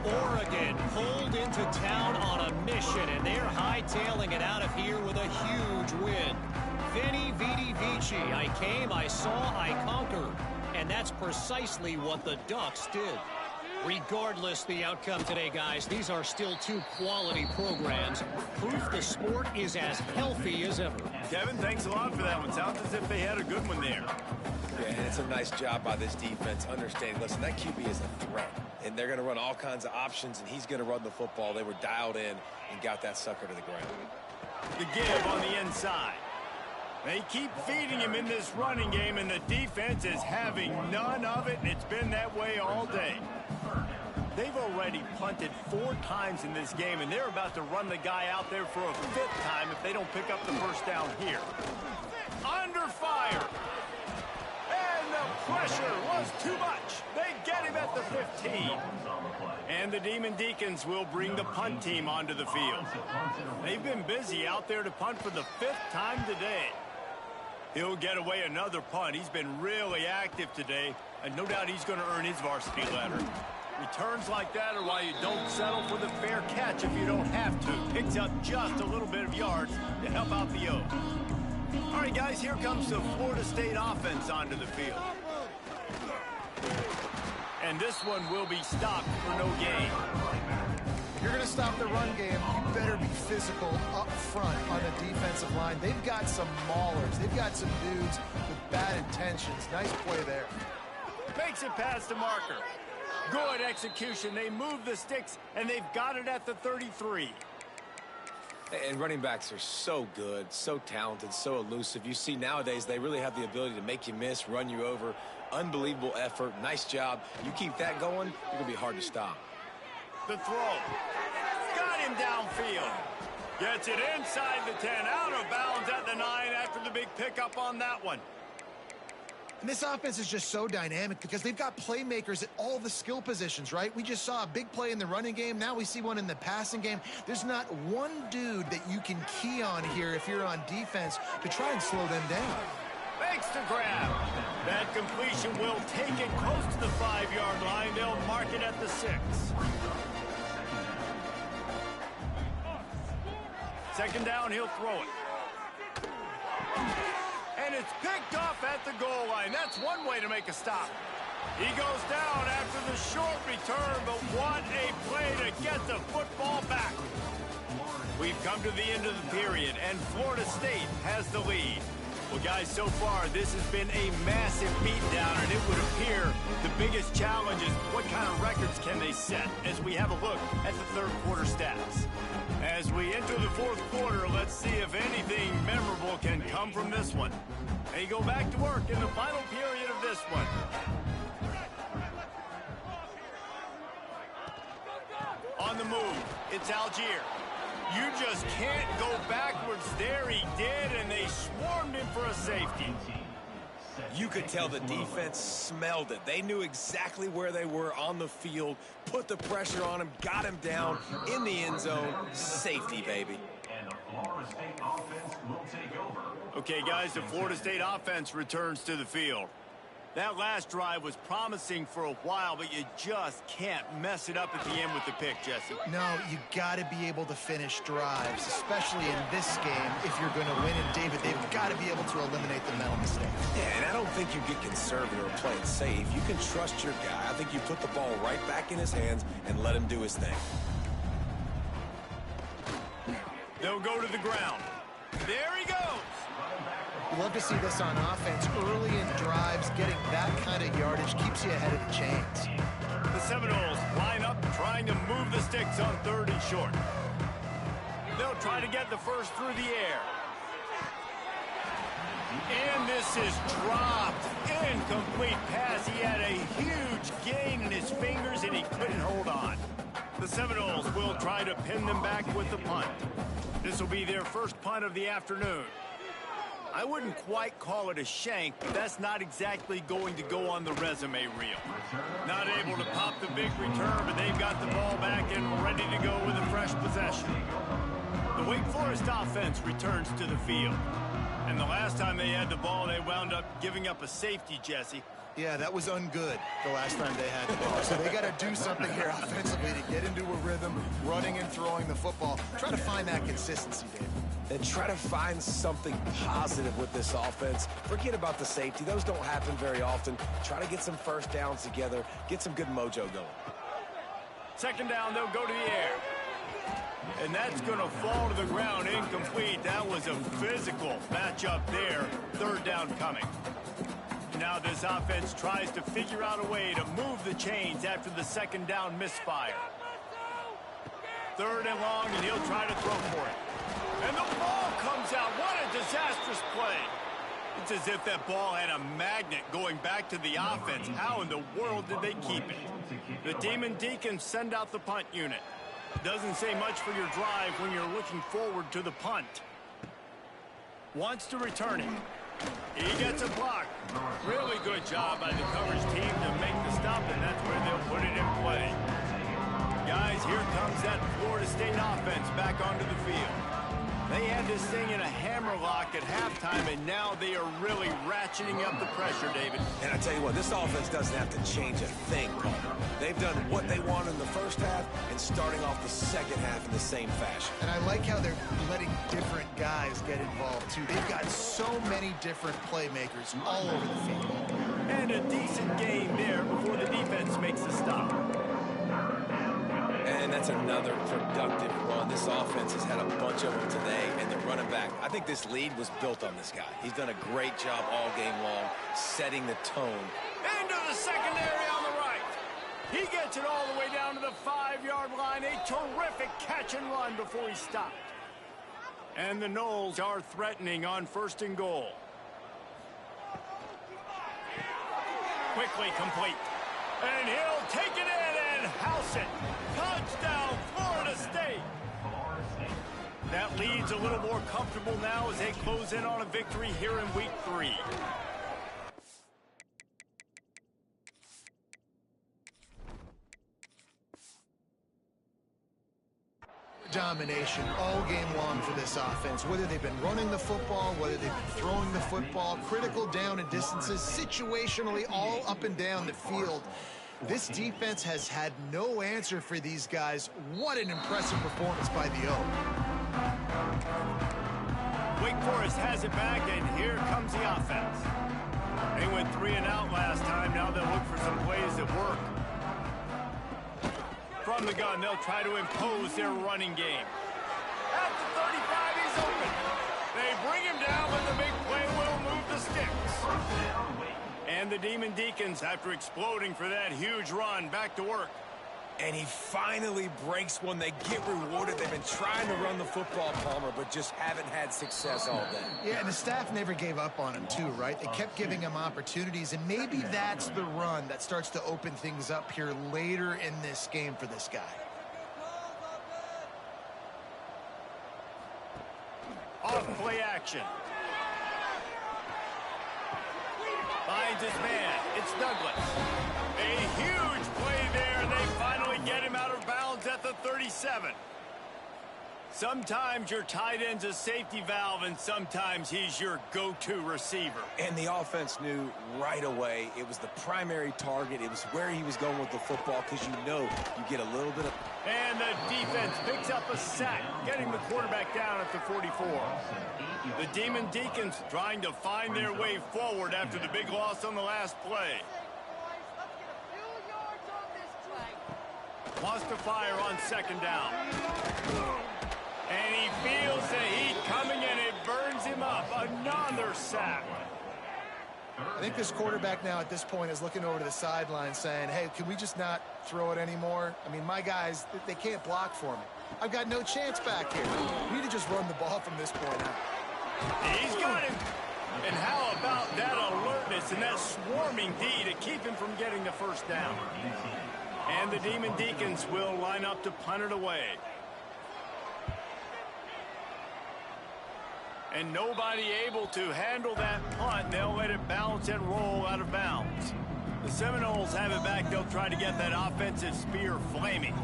Oregon pulled rolled into town on a mission, and they're hightailing it out of here with a huge win. Veni, Vidi, Vici. I came, I saw, I conquered. And that's precisely what the Ducks did. Regardless the outcome today, guys, these are still two quality programs. Proof the sport is as healthy as ever. Kevin, thanks a lot for that one. Sounds as if they had a good one there. Yeah, and it's a nice job by this defense understanding, listen, that QB is a threat, and they're going to run all kinds of options, and he's going to run the football. They were dialed in and got that sucker to the ground. The give on the inside. They keep feeding him in this running game, and the defense is having none of it, and it's been that way all day. They've already punted 4 times in this game, and they're about to run the guy out there for a 5th time if they don't pick up the first down here. Under fire. And the pressure was too much. They get him at the 15. And the Demon Deacons will bring the punt team onto the field. They've been busy out there to punt for the 5th time today. He'll get away another punt. He's been really active today, and no doubt he's going to earn his varsity letter. Returns like that are why you don't settle for the fair catch if you don't have to. Picks up just a little bit of yards to help out the O. All right, guys, here comes the Florida State offense onto the field. And this one will be stopped for no gain. If you're going to stop the run game, you better be physical up front on the defensive line. They've got some maulers. They've got some dudes with bad intentions. Nice play there. Makes it past the marker. Good execution. They move the sticks, and they've got it at the 33. And running backs are so good, so talented, so elusive. You see nowadays they really have the ability to make you miss, run you over. Unbelievable effort. Nice job. You keep that going, you're going to be hard to stop. The throw. Got him downfield. Gets it inside the 10. Out of bounds at the 9 after the big pickup on that one. And this offense is just so dynamic because they've got playmakers at all the skill positions, right? We just saw a big play in the running game. Now we see one in the passing game. There's not one dude that you can key on here if you're on defense to try and slow them down. Makes the grab. That completion will take it close to the 5-yard line. They'll mark it at the 6. Second down, he'll throw it. And it's picked off at the goal line. That's one way to make a stop. He goes down after the short return, but what a play to get the football back. We've come to the end of the period, and Florida State has the lead. Well, guys, so far, this has been a massive beatdown, and it would appear the biggest challenge is what kind of records can they set as we have a look at the third quarter stats. As we enter the fourth quarter, let's see if anything memorable can come from this one. They go back to work in the final period of this one. On the move, it's Algier. You just can't go backwards there. He did, and they swarmed him for a safety. You could tell the defense smelled it. They knew exactly where they were on the field, put the pressure on him, got him down in the end zone. Safety, baby. And the Florida State offense will take over. Okay, guys, the Florida State offense returns to the field. That last drive was promising for a while, but you just can't mess it up at the end with the pick, Jesse. No, you got to be able to finish drives, especially in this game. If you're going to win in David, they've got to be able to eliminate the mental mistakes. Yeah, and I don't think you get conservative or play it safe. You can trust your guy. I think you put the ball right back in his hands and let him do his thing. They'll go to the ground. There he goes. You love to see this on offense. Early in drives, getting that kind of yardage keeps you ahead of the chains. The Seminoles line up trying to move the sticks on 3rd and short. They'll try to get the first through the air. And this is dropped. Incomplete pass. He had a huge gain in his fingers, and he couldn't hold on. The Seminoles will try to pin them back with the punt. This will be their first punt of the afternoon. I wouldn't quite call it a shank, but that's not exactly going to go on the resume reel. Not able to pop the big return, but they've got the ball back and ready to go with a fresh possession. The Wake Forest offense returns to the field. And the last time they had the ball, they wound up giving up a safety, Jesse. Yeah, that was ungood the last time they had the ball. So they got to do something here offensively to get into a rhythm, running and throwing the football. Try to find that consistency, Dave. And try to find something positive with this offense. Forget about the safety. Those don't happen very often. Try to get some first downs together, get some good mojo going. Second down, they'll go to the air. And that's going to fall to the ground, incomplete. That was a physical matchup there. Third down coming. Now this offense tries to figure out a way to move the chains after the second down misfire. Third and long, and he'll try to throw for it. And the ball comes out. What a disastrous play. It's as if that ball had a magnet going back to the offense. How in the world did they keep it? The Demon Deacons send out the punt unit. Doesn't say much for your drive when you're looking forward to the punt. Wants to return it. He gets a block. Really good job by the coverage team to make the stop, and that's where they'll put it in play. Guys, here comes that Florida State offense back onto the field. They had this thing in a hammerlock at halftime, and now they are really ratcheting up the pressure, David. And I tell you what, this offense doesn't have to change a thing, Paul. They've done what they want in the first half and starting off the second half in the same fashion. And I like how they're letting different guys get involved, too. They've got so many different playmakers all over the field. And a decent game there before the defense makes the stop. And that's another productive run. This offense has had a bunch of them today, and they're running back. I think this lead was built on this guy. He's done a great job all game long, setting the tone. Into the secondary on the right. He gets it all the way down to the 5-yard line. A terrific catch and run before he stopped. And the Noles are threatening on first and goal. Quickly complete. And he'll take it in and house it. Touchdown, Florida State. That lead's a little more comfortable now as they close in on a victory here in week 3. Domination all game long for this offense. Whether they've been running the football, whether they've been throwing the football, critical down and distances, situationally all up and down the field. This defense has had no answer for these guys. What an impressive performance by the O. Wake Forest has it back, and here comes the offense. They went 3 and out last time. Now they'll look for some plays that work. From the gun, they'll try to impose their running game. At the 35, he's open. They bring him down, but the big play will move the sticks. And the Demon Deacons, after exploding for that huge run, back to work. And he finally breaks one. They get rewarded. They've been trying to run the football, Palmer, but just haven't had success all day. Yeah, and the staff never gave up on him, too, right? They kept giving him opportunities, and maybe that's the run that starts to open things up here later in this game for this guy. Off play action. Finds his man. It's Douglas. A huge play there, and they finally get him out of bounds at the 37. Sometimes your tight end's a safety valve, and sometimes he's your go-to receiver. And the offense knew right away it was the primary target. It was where he was going with the football, because you know you get a little bit of... And the defense picks up a sack, getting the quarterback down at the 44. The Demon Deacons trying to find their way forward after the big loss on the last play. Wants to fire on second down. And he feels the heat coming, and it burns him up. Another sack. I think this quarterback now at this point is looking over to the sideline saying, hey, can we just not throw it anymore? I mean, my guys, they can't block for me. I've got no chance back here. We need to just run the ball from this point out. He's got him. And how about that alertness and that swarming D to keep him from getting the first down? And the Demon Deacons will line up to punt it away. And nobody able to handle that punt. They'll let it bounce and roll out of bounds. The Seminoles have it back. They'll try to get that offensive spear flaming.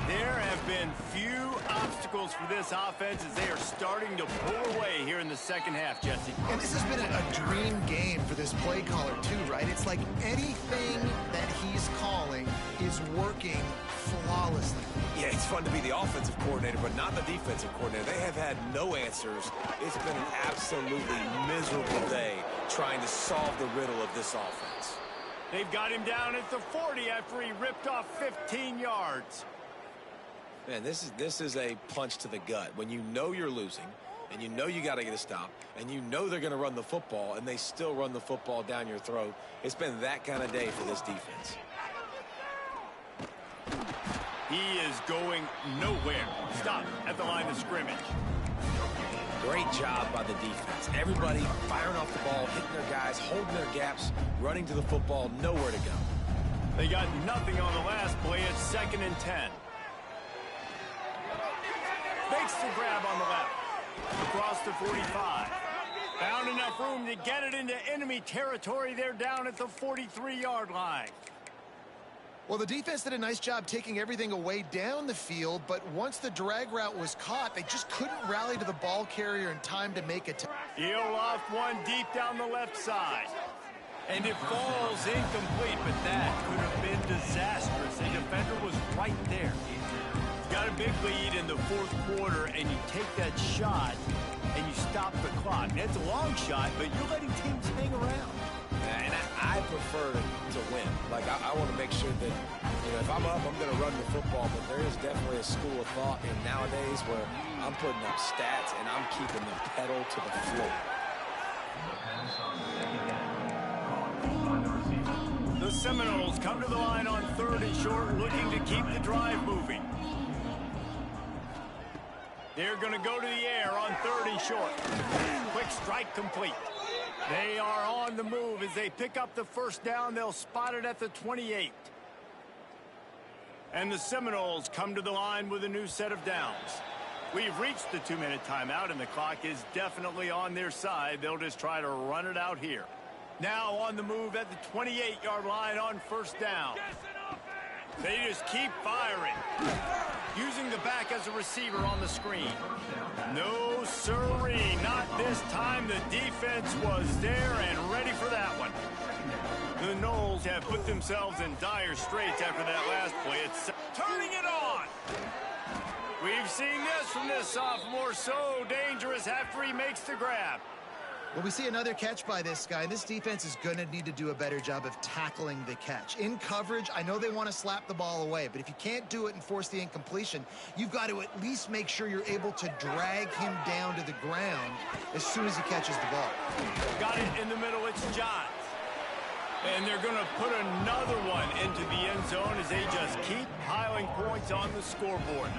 There have been few obstacles for this offense as they are starting to pull away here in the second half, Jesse. And this has been a dream game for this play caller, too, right? It's like anything that he's calling is working flawlessly. Yeah, it's fun to be the offensive coordinator, but not the defensive coordinator. They have had no answers. It's been an absolutely miserable day trying to solve the riddle of this offense. They've got him down at the 40 after he ripped off 15 yards. Man, this is a punch to the gut. When you know you're losing, and you know you got to get a stop, and you know they're going to run the football, and they still run the football down your throat. It's been that kind of day for this defense. He is going nowhere. Stop at the line of scrimmage. Great job by the defense. Everybody firing off the ball, hitting their guys, holding their gaps, running to the football, nowhere to go. They got nothing on the last play. It's 2nd and 10. Makes the grab on the left. Across the 45. Found enough room to get it into enemy territory. They're down at the 43-yard line. Well, the defense did a nice job taking everything away down the field, but once the drag route was caught, they just couldn't rally to the ball carrier in time to make it. He'll loft one deep down the left side. And it falls incomplete, but that could have been disastrous. The defender was right there. Got a big lead in the 4th quarter, and you take that shot, and you stop the clock. And it's a long shot, but you're letting teams hang around. And I prefer to win. Like, I want to make sure that, you know, if I'm up, I'm going to run the football. But there is definitely a school of thought in nowadays where I'm putting up stats and I'm keeping the pedal to the floor. The Seminoles come to the line on 3rd and short, looking to keep the drive moving. They're going to go to the air on 3rd and short. Quick strike complete. They are on the move as they pick up the first down. They'll spot it at the 28. And the Seminoles come to the line with a new set of downs. We've reached the 2-minute timeout, and the clock is definitely on their side. They'll just try to run it out here. Now on the move at the 28-yard line on 1st down. They just keep firing. Using the back as a receiver on the screen. No sirree, not this time. The defense was there and ready for that one. The Noles have put themselves in dire straits after that last play. It's turning it on. We've seen this from this sophomore, so dangerous after he makes the grab. Well, we see another catch by this guy. This defense is going to need to do a better job of tackling the catch. In coverage, I know they want to slap the ball away, but if you can't do it and force the incompletion, you've got to at least make sure you're able to drag him down to the ground as soon as he catches the ball. Got it in the middle. It's Johns. And they're going to put another one into the end zone as they just keep piling points on the scoreboard.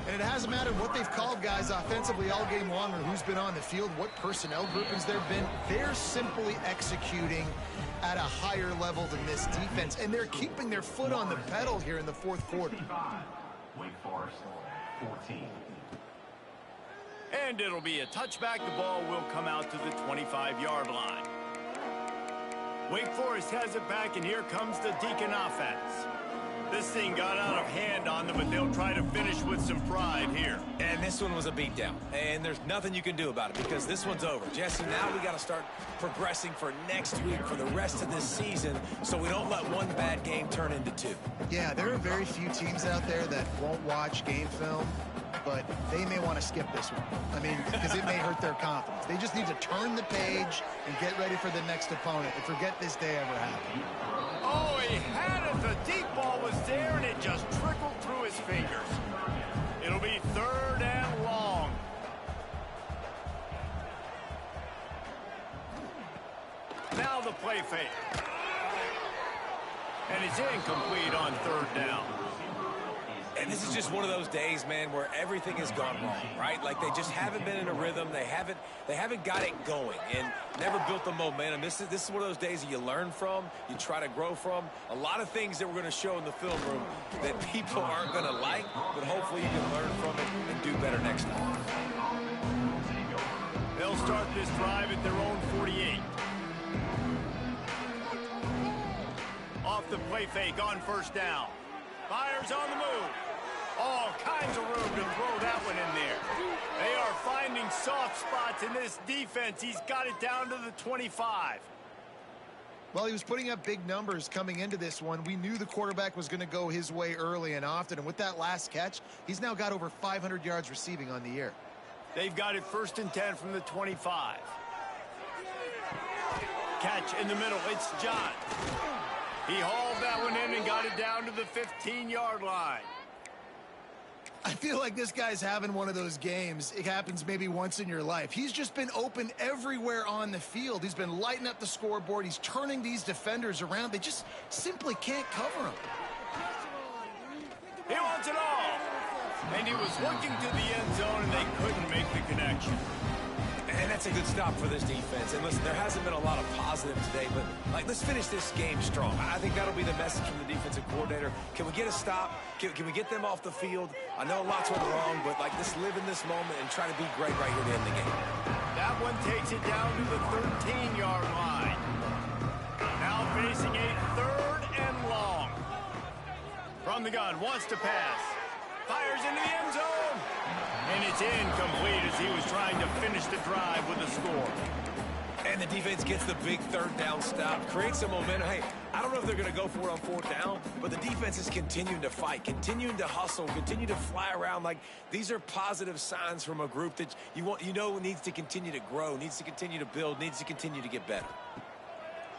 And it hasn't mattered what they've called guys offensively all game long or who's been on the field, what personnel groupings there have been. They're simply executing at a higher level than this defense, and they're keeping their foot on the pedal here in the 4th quarter. Wake Forest, 14. And it'll be a touchback. The ball will come out to the 25-yard line. Wake Forest has it back, and here comes the Deacon offense. This thing got out of hand on them, but they'll try to finish with some pride here. And this one was a beatdown, and there's nothing you can do about it because this one's over. Jesse, now we got to start progressing for next week, for the rest of this season, so we don't let one bad game turn into 2. Yeah, there are very few teams out there that won't watch game film, but they may want to skip this one. I mean, because it may hurt their confidence. They just need to turn the page and get ready for the next opponent and forget this day ever happened. Oh, he had it. The deep ball was there, and it just trickled through his fingers. It'll be 3rd and long. Now the play fake. And it's incomplete on 3rd down. And this is just one of those days, man, where everything has gone wrong, right? Like they just haven't been in a rhythm. They haven't got it going and never built the momentum. This is one of those days that you learn from, you try to grow from. A lot of things that we're going to show in the film room that people aren't going to like, but hopefully you can learn from it and do better next time. They'll start this drive at their own 48. Off the play fake on 1st down. Fires on the move. All kinds of room to throw that one in there. They are finding soft spots in this defense. He's got it down to the 25. Well, he was putting up big numbers coming into this one. We knew the quarterback was going to go his way early and often. And with that last catch, he's now got over 500 yards receiving on the year. They've got it 1st and 10 from the 25. Catch in the middle. It's John. He hauled that one in and got it down to the 15-yard line. I feel like this guy's having one of those games. It happens maybe once in your life. He's just been open everywhere on the field. He's been lighting up the scoreboard. He's turning these defenders around. They just simply can't cover him. He wants it all. And he was looking to the end zone, and they couldn't make the connection. And that's a good stop for this defense. And listen, there hasn't been a lot of positive today, but let's finish this game strong. I think that'll be the message from the defensive coordinator. Can we get a stop? Can we get them off the field? I know lots went wrong, but let's live in this moment and try to be great right here to end the game. That one takes it down to the 13-yard line. Now facing a 3rd and long. From the gun, wants to pass. Fires into the end zone. And it's incomplete as he was trying to finish the drive with a score. And the defense gets the big 3rd down stop, creates some momentum. Hey, I don't know if they're going to go for it on 4th down, but the defense is continuing to fight, continuing to hustle, continue to fly around. These are positive signs from a group that you know needs to continue to grow, needs to continue to build, needs to continue to get better.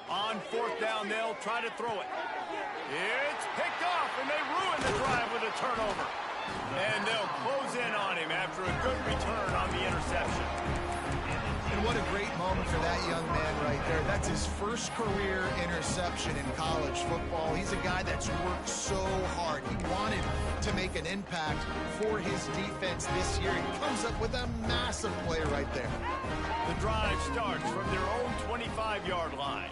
On 4th down, they'll try to throw it. It's picked off, and they ruin the drive with a turnover. And they'll close in on him after a good return on the interception. And what a great moment for that young man right there. That's his first career interception in college football. He's a guy that's worked so hard. He wanted to make an impact for his defense this year. He comes up with a massive play right there. The drive starts from their own 25-yard line.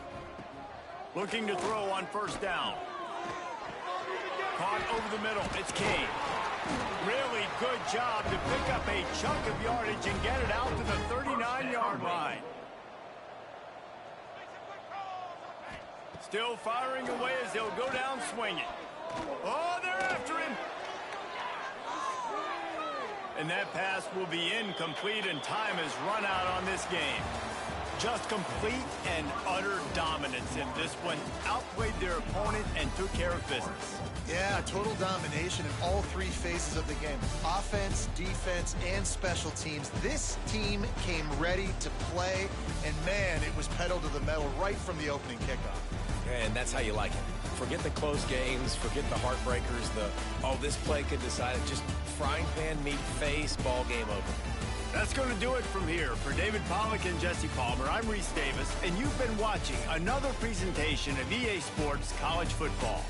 Looking to throw on 1st down. Caught over the middle. It's Kane. Really good job to pick up a chunk of yardage and get it out to the 39-yard line. Still firing away as he'll go down swinging. Oh, they're after him. And that pass will be incomplete, and time has run out on this game. Just complete and utter dominance in this one. Outplayed their opponent and took care of business. Yeah, total domination in all 3 phases of the game. Offense, defense, and special teams. This team came ready to play, and man, it was pedal to the metal right from the opening kickoff. And that's how you like it. Forget the close games, forget the heartbreakers, this play could decide it. Just frying pan, meat, face, ball game over. That's going to do it from here. For David Pollack and Jesse Palmer, I'm Reese Davis, and you've been watching another presentation of EA Sports College Football.